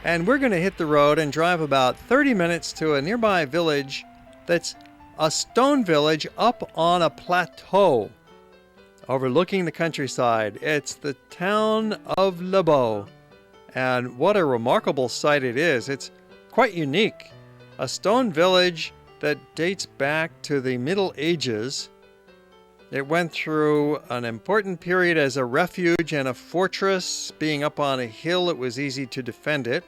And we're going to hit the road and drive about 30 minutes to a nearby village that's a stone village up on a plateau overlooking the countryside. It's the town of Lebeau. And what a remarkable sight it is. It's quite unique. A stone village that dates back to the Middle Ages. It went through an important period as a refuge and a fortress. Being up on a hill, it was easy to defend it.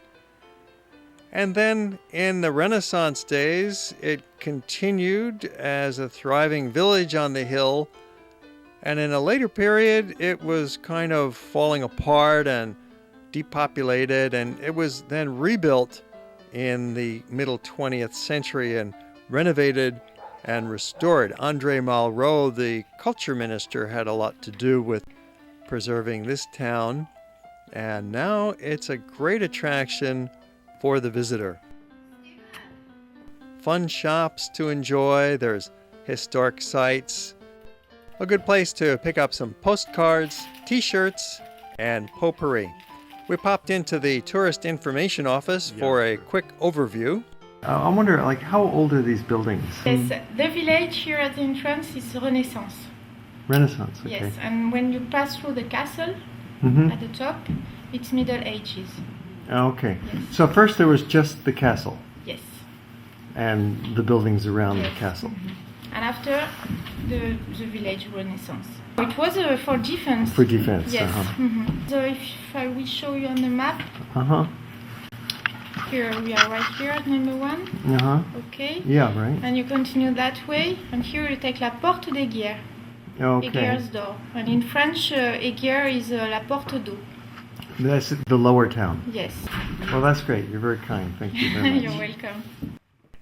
And then in the Renaissance days, it continued as a thriving village on the hill. And in a later period, it was kind of falling apart and depopulated, and it was then rebuilt in the middle 20th century and renovated and restored. André Malraux, the culture minister, had a lot to do with preserving this town, and now it's a great attraction for the visitor. Fun shops to enjoy, there's historic sites, a good place to pick up some postcards, t-shirts, and potpourri. We popped into the tourist information office for a quick overview. I wonder, how old are these buildings? Yes, the village here at the entrance is Renaissance. Renaissance, okay. Yes, and when you pass through the castle at the top, it's Middle Ages. Okay. Yes. So first there was just the castle. Yes. And the buildings around the castle. Mm-hmm. And after the village Renaissance. It was for defense. For defense. Yes. Mm-hmm. So if I will show you on the map. Here we are right here at number 1. Okay. Yeah, right. And you continue that way, and here you take la porte des guerres. Okay. Aiguer's door. And in French, Aiguer is la porte d'eau. That's the lower town. Yes. Well, that's great. You're very kind. Thank you very much. You're welcome.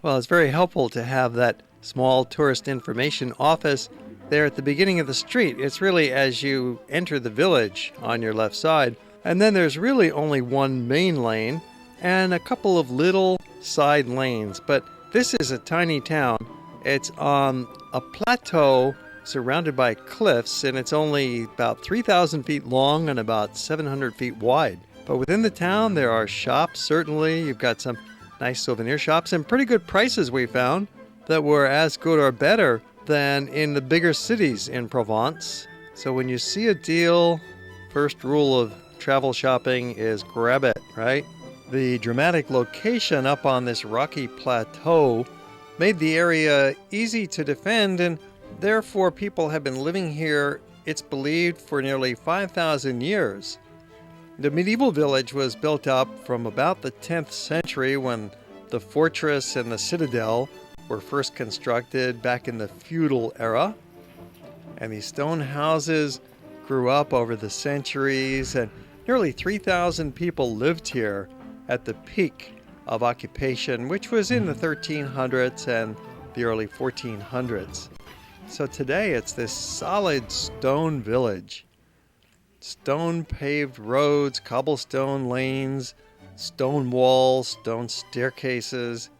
Well, it's very helpful to have that small tourist information office there at the beginning of the street. It's really as you enter the village on your left side. And then there's really only one main lane and a couple of little side lanes. But this is a tiny town. It's on a plateau surrounded by cliffs, and it's only about 3,000 feet long and about 700 feet wide. But within the town, there are shops, certainly. You've got some nice souvenir shops and pretty good prices we found that were as good or better than in the bigger cities in Provence. So when you see a deal, first rule of travel shopping is grab it, right? The dramatic location up on this rocky plateau made the area easy to defend, and therefore people have been living here, it's believed, for nearly 5,000 years. The medieval village was built up from about the 10th century when the fortress and the citadel were first constructed back in the feudal era. And these stone houses grew up over the centuries, and nearly 3,000 people lived here at the peak of occupation, which was in the 1300s and the early 1400s. So today it's this solid stone village. Stone paved roads, cobblestone lanes, stone walls, stone staircases,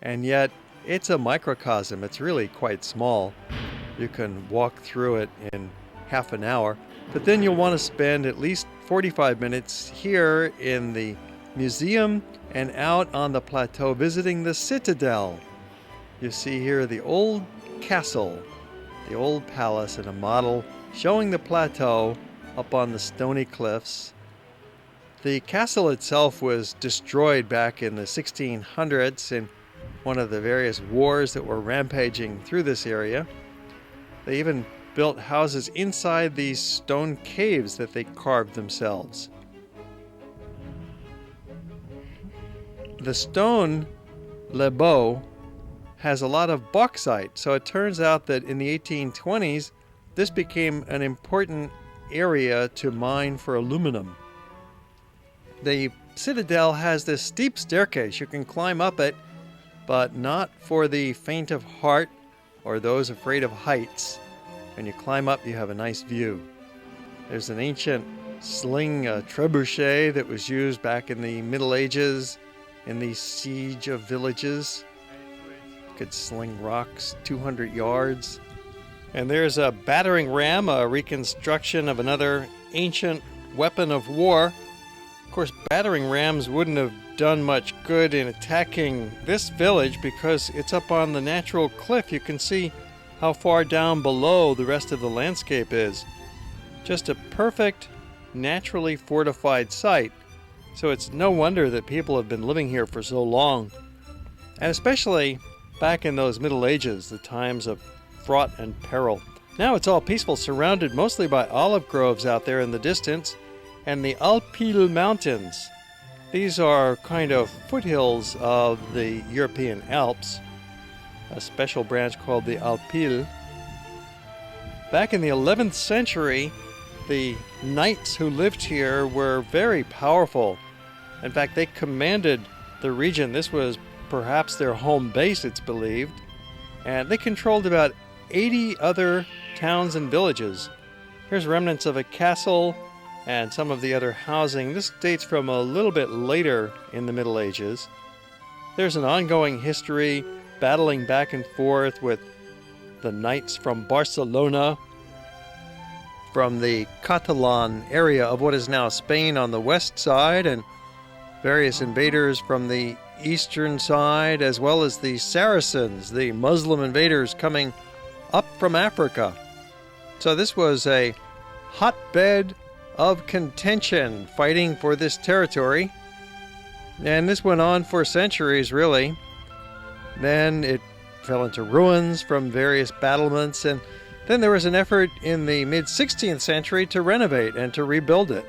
and yet it's a microcosm. It's really quite small. You can walk through it in half an hour, but then you'll want to spend at least 45 minutes here in the museum and out on the plateau visiting the citadel. You see here the old castle, the old palace, and a model showing the plateau up on the stony cliffs. The castle itself was destroyed back in the 1600s in one of the various wars that were rampaging through this area. They even built houses inside these stone caves that they carved themselves. The stone Lebeau has a lot of bauxite, so it turns out that in the 1820s, this became an important area to mine for aluminum. The citadel has this steep staircase. You can climb up it, but not for the faint of heart or those afraid of heights. When you climb up, you have a nice view. There's an ancient sling trebuchet that was used back in the Middle Ages in the siege of villages. Could sling rocks 200 yards. And there's a battering ram, a reconstruction of another ancient weapon of war. Of course, battering rams wouldn't have done much good in attacking this village because it's up on the natural cliff. You can see how far down below the rest of the landscape is. Just a perfect, naturally fortified site. So it's no wonder that people have been living here for so long. And especially back in those Middle Ages, the times of fraught and peril. Now it's all peaceful, surrounded mostly by olive groves out there in the distance, and the Alpilles Mountains. These are kind of foothills of the European Alps, a special branch called the Alpilles. Back in the 11th century, the knights who lived here were very powerful. In fact, they commanded the region. This was perhaps their home base, it's believed. And they controlled about 80 other towns and villages. Here's remnants of a castle and some of the other housing. This dates from a little bit later in the Middle Ages. There's an ongoing history, battling back and forth with the knights from Barcelona, from the Catalan area of what is now Spain on the west side, and various invaders from the eastern side, as well as the Saracens, the Muslim invaders coming up from Africa. So this was a hotbed of contention, fighting for this territory. And this went on for centuries, really. Then it fell into ruins from various battlements, and then there was an effort in the mid-16th century to renovate and to rebuild it.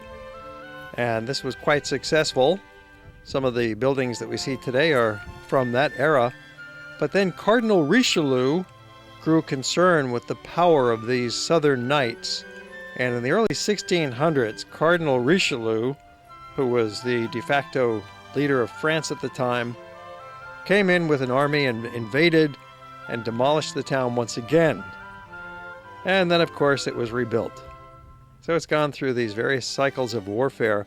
And this was quite successful. Some of the buildings that we see today are from that era. But then Cardinal Richelieu grew concerned with the power of these southern knights. And in the early 1600s, Cardinal Richelieu, who was the de facto leader of France at the time, came in with an army and invaded and demolished the town once again. And then, of course, it was rebuilt. So it's gone through these various cycles of warfare.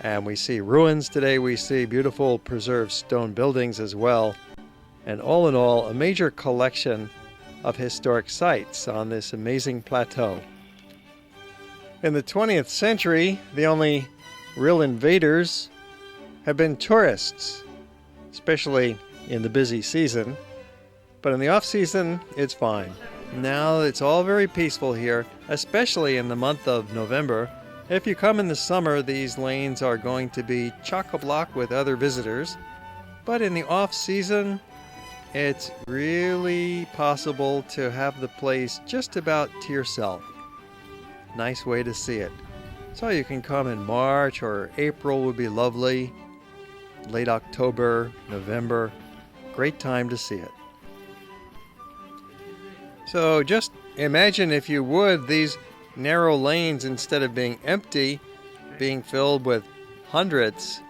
And we see ruins today. We see beautiful preserved stone buildings as well. And all in all, a major collection of historic sites on this amazing plateau. In the 20th century, the only real invaders have been tourists, especially in the busy season. But in the off-season, it's fine. Now it's all very peaceful here, especially in the month of November. If you come in the summer, these lanes are going to be chock-a-block with other visitors. But in the off-season, it's really possible to have the place just about to yourself. Nice way to see it. So you can come in March or April would be lovely. Late October, November, great time to see it. So just imagine, if you would, these narrow lanes, instead of being empty, being filled with hundreds,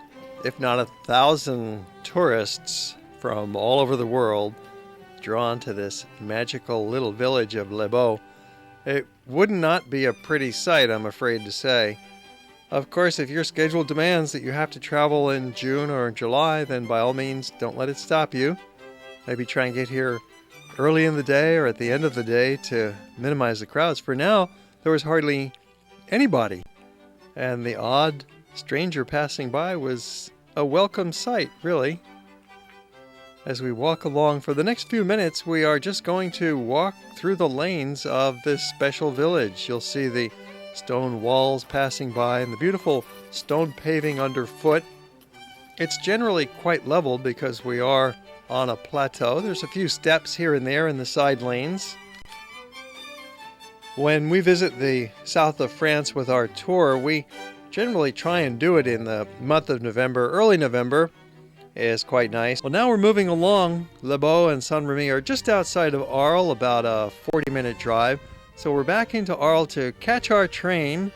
if not 1,000 tourists from all over the world drawn to this magical little village of Lebeau. It would not be a pretty sight, I'm afraid to say. Of course, if your schedule demands that you have to travel in June or July, then by all means, don't let it stop you. Maybe try and get here early in the day or at the end of the day to minimize the crowds. For now, there was hardly anybody, and the odd stranger passing by was a welcome sight, really. As we walk along for the next few minutes, we are just going to walk through the lanes of this special village. You'll see the stone walls passing by and the beautiful stone paving underfoot. It's generally quite level because we are on a plateau. There's a few steps here and there in the side lanes. When we visit the south of France with our tour, we generally try and do it in the month of November. Early November is quite nice. Well, now we're moving along. Lebeau and Saint-Remy are just outside of Arles, about a 40-minute drive. So we're back into Arles to catch our train,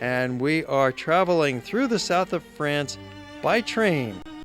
and we are traveling through the south of France by train.